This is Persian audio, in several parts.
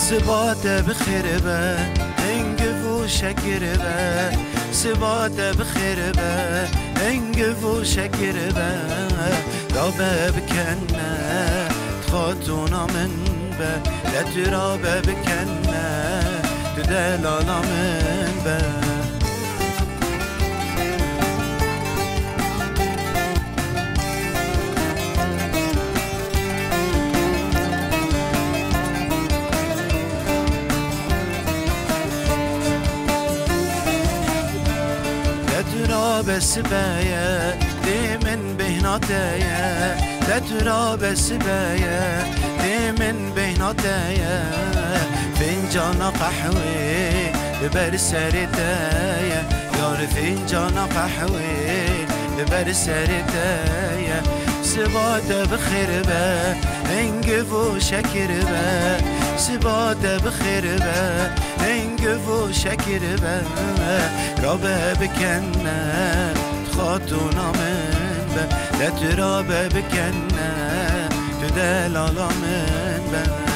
سبات بخير به انقف وشكر به سبات بخير به انقف وشكر به رابه بكنه تخاطونا من به لا ترابه بكنه تدلالا من به بس بايا ديمن بهناتايا تترا بس بايا ديمن بهناتايا فنجان قحوي ببرسرتايا يار فنجان قحوي ببرسرتايا سبات بخير به انقف وشكر به سبات بخير به انقف وشكر به رابه بكنه تخاطونا من به لا ترابه بكنه تدلالا من به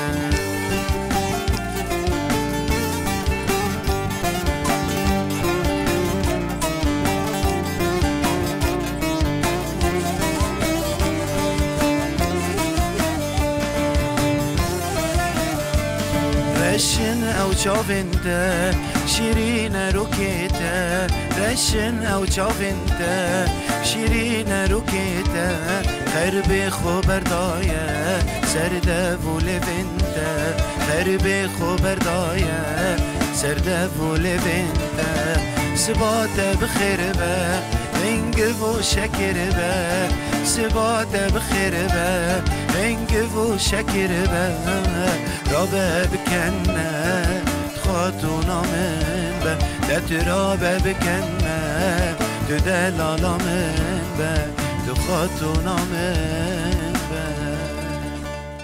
رشن او چاونده شیرین روکیته رشن او چاونده شیرین روکیته خرب خوبردایه سرده ولونده خرب خوبردایه سرده ولونده سبات بخير به انقف وشكر به سبات بخير به انقف وشكر به رابه بكنه تخاطونا من به لا ترابه بكنه تدلالا من به تخاطونا من